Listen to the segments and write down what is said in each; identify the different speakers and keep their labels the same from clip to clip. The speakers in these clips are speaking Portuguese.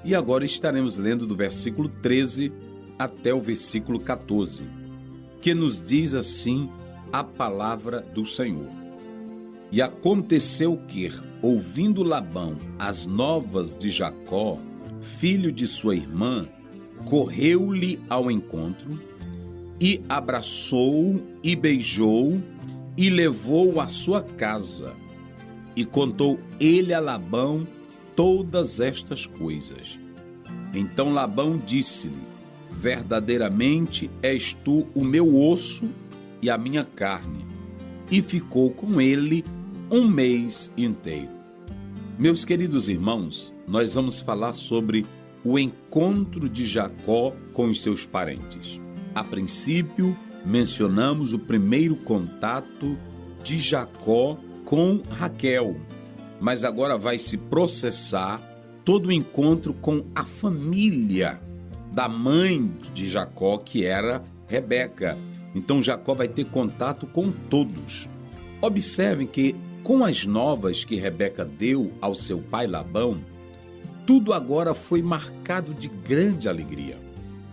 Speaker 1: E agora estaremos lendo do versículo 13 até o versículo 14, que nos diz assim a palavra do Senhor. E aconteceu que, ouvindo Labão as novas de Jacó, filho de sua irmã, correu-lhe ao encontro e abraçou-o e beijou-o e levou-o à sua casa. E contou ele a Labão todas estas coisas. Então Labão disse-lhe: verdadeiramente és tu o meu osso e a minha carne. E ficou com ele um mês inteiro. Meus queridos irmãos, nós vamos falar sobre o encontro de Jacó com os seus parentes. A princípio, mencionamos o primeiro contato de Jacó com Raquel, mas agora vai se processar todo o encontro com a família da mãe de Jacó, que era Rebeca. Então Jacó vai ter contato com todos. Observem que, com as novas que Rebeca deu ao seu pai Labão, tudo agora foi marcado de grande alegria,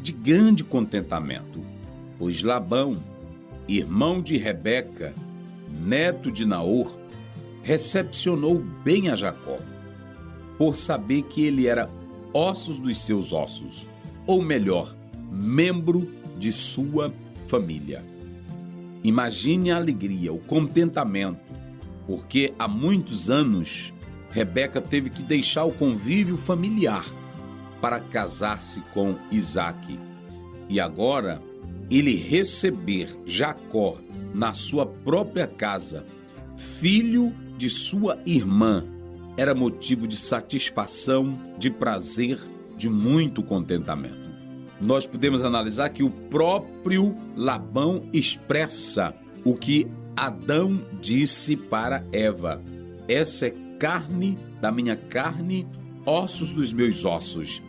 Speaker 1: de grande contentamento, pois Labão, irmão de Rebeca, neto de Naor, recepcionou bem a Jacó, por saber que ele era ossos dos seus ossos, ou melhor, membro de sua família. Imagine a alegria, o contentamento, porque há muitos anos Rebeca teve que deixar o convívio familiar para casar-se com Isaque. E agora, ele receber Jacó na sua própria casa, filho de sua irmã, era motivo de satisfação, de prazer, de muito contentamento. Nós podemos analisar que o próprio Labão expressa o que Adão disse para Eva: essa é carne da minha carne, ossos dos meus ossos.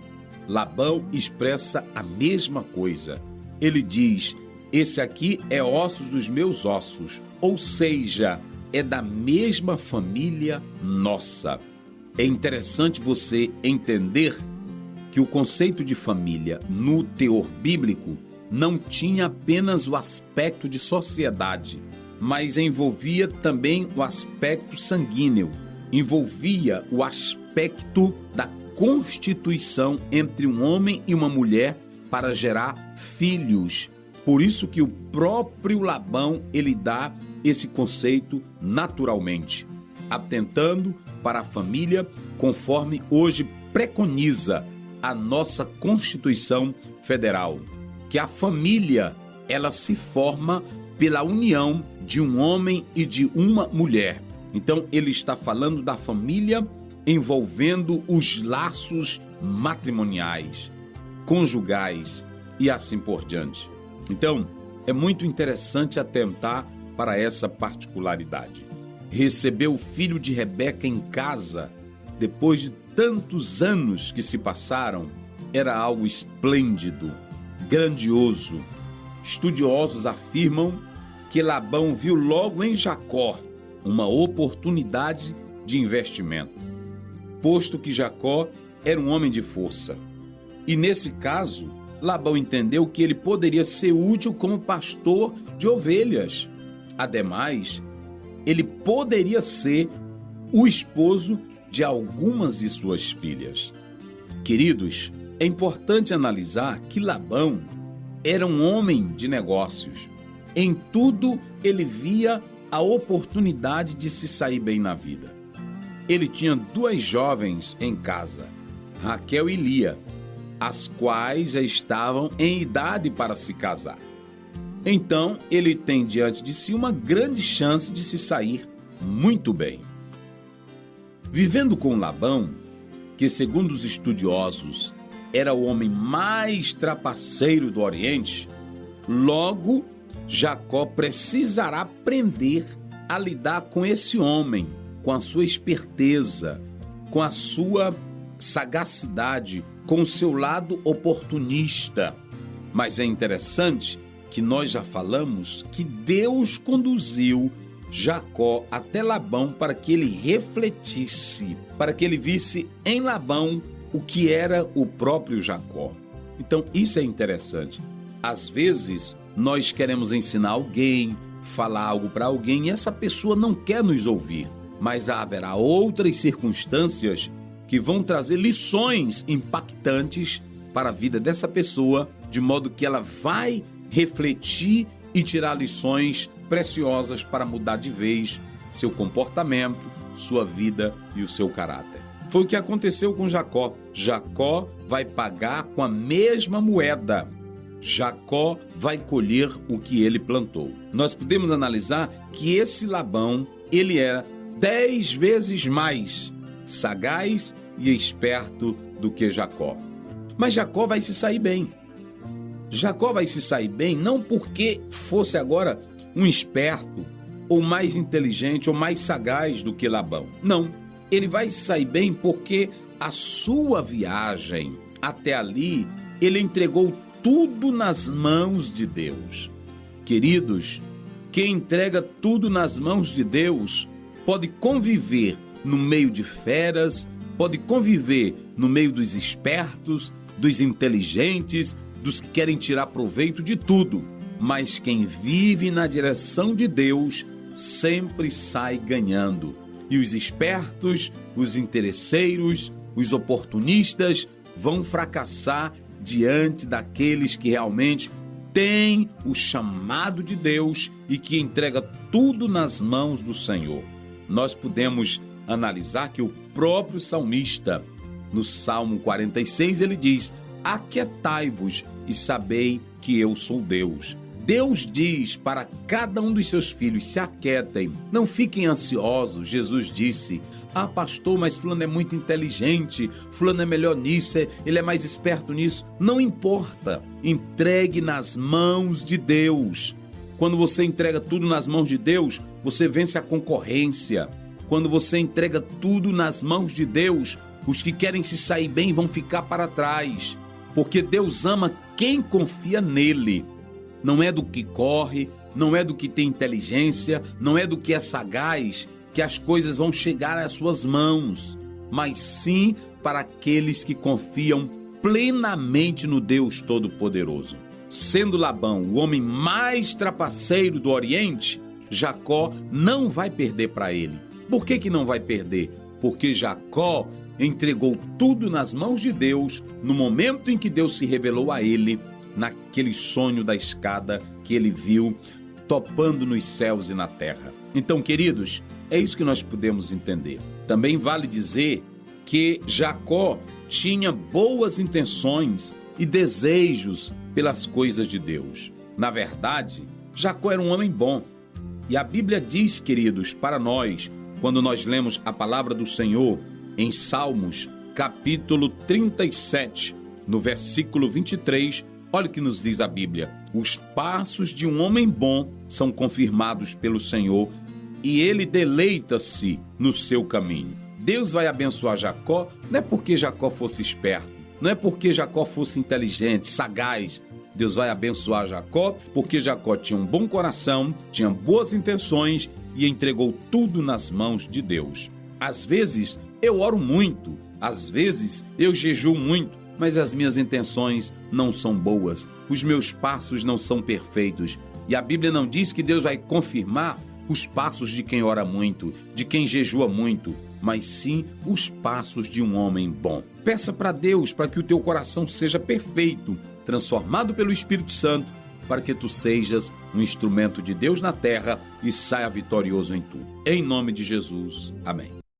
Speaker 1: Labão expressa a mesma coisa. Ele diz: esse aqui é ossos dos meus ossos, ou seja, é da mesma família nossa. É interessante você entender que o conceito de família no teor bíblico não tinha apenas o aspecto de sociedade, mas envolvia também o aspecto sanguíneo, envolvia o aspecto da constituição entre um homem e uma mulher para gerar filhos. Por isso que o próprio Labão, ele dá esse conceito naturalmente, atentando para a família conforme hoje preconiza a nossa Constituição Federal, que a família, ela se forma pela união de um homem e de uma mulher. Então, ele está falando da família envolvendo os laços matrimoniais, conjugais e assim por diante. Então, é muito interessante atentar para essa particularidade. Receber o filho de Rebeca em casa, depois de tantos anos que se passaram, era algo esplêndido, grandioso. Estudiosos afirmam que Labão viu logo em Jacó uma oportunidade de investimento, posto que Jacó era um homem de força. E nesse caso, Labão entendeu que ele poderia ser útil como pastor de ovelhas. Ademais, ele poderia ser o esposo de algumas de suas filhas. Queridos, é importante analisar que Labão era um homem de negócios. Em tudo ele via a oportunidade de se sair bem na vida. Ele tinha duas jovens em casa, Raquel e Lia, as quais já estavam em idade para se casar. Então, ele tem diante de si uma grande chance de se sair muito bem. Vivendo com Labão, que segundo os estudiosos era o homem mais trapaceiro do Oriente, logo Jacó precisará aprender a lidar com esse homem, com a sua esperteza, com a sua sagacidade, com o seu lado oportunista. Mas é interessante que nós já falamos que Deus conduziu Jacó até Labão para que ele refletisse, para que ele visse em Labão o que era o próprio Jacó. Então, isso é interessante. Às vezes, nós queremos ensinar alguém, falar algo para alguém, e essa pessoa não quer nos ouvir. Mas haverá outras circunstâncias que vão trazer lições impactantes para a vida dessa pessoa, de modo que ela vai refletir e tirar lições preciosas para mudar de vez seu comportamento, sua vida e o seu caráter. Foi o que aconteceu com Jacó. Jacó vai pagar com a mesma moeda. Jacó vai colher o que ele plantou. Nós podemos analisar que esse Labão, ele era 10 vezes mais sagaz e esperto do que Jacó. Mas Jacó vai se sair bem. Jacó vai se sair bem não porque fosse agora um esperto, ou mais inteligente, ou mais sagaz do que Labão. Não. Ele vai se sair bem porque a sua viagem até ali, ele entregou tudo nas mãos de Deus. Queridos, quem entrega tudo nas mãos de Deus pode conviver no meio de feras, pode conviver no meio dos espertos, dos inteligentes, dos que querem tirar proveito de tudo. Mas quem vive na direção de Deus sempre sai ganhando. E os espertos, os interesseiros, os oportunistas vão fracassar diante daqueles que realmente têm o chamado de Deus e que entrega tudo nas mãos do Senhor. Nós podemos analisar que o próprio salmista, no Salmo 46, ele diz: aquietai-vos e sabei que eu sou Deus. Deus diz para cada um dos seus filhos: se aquietem, não fiquem ansiosos. Jesus disse: ah, pastor, mas fulano é muito inteligente, fulano é melhor nisso, ele é mais esperto nisso. Não importa, entregue nas mãos de Deus. Quando você entrega tudo nas mãos de Deus, você vence a concorrência. Quando você entrega tudo nas mãos de Deus, os que querem se sair bem vão ficar para trás, porque Deus ama quem confia nele. Não é do que corre, não é do que tem inteligência, não é do que é sagaz que as coisas vão chegar às suas mãos, mas sim para aqueles que confiam plenamente no Deus Todo-Poderoso. Sendo Labão o homem mais trapaceiro do Oriente, Jacó não vai perder para ele. Por que não vai perder? Porque Jacó entregou tudo nas mãos de Deus no momento em que Deus se revelou a ele, naquele sonho da escada que ele viu topando nos céus e na terra. Então, queridos, é isso que nós podemos entender. Também vale dizer que Jacó tinha boas intenções e desejos pelas coisas de Deus. Na verdade, Jacó era um homem bom. E a Bíblia diz, queridos, para nós, quando nós lemos a palavra do Senhor em Salmos, capítulo 37, no versículo 23, olha o que nos diz a Bíblia: os passos de um homem bom são confirmados pelo Senhor e ele deleita-se no seu caminho. Deus vai abençoar Jacó, não é porque Jacó fosse esperto, não é porque Jacó fosse inteligente, sagaz. Deus vai abençoar Jacó porque Jacó tinha um bom coração, tinha boas intenções e entregou tudo nas mãos de Deus. Às vezes eu oro muito, às vezes eu jejuo muito, mas as minhas intenções não são boas, os meus passos não são perfeitos. E a Bíblia não diz que Deus vai confirmar os passos de quem ora muito, de quem jejua muito, mas sim os passos de um homem bom. Peça para Deus para que o teu coração seja perfeito, transformado pelo Espírito Santo, para que tu sejas um instrumento de Deus na terra e saia vitorioso em tudo. Em nome de Jesus. Amém.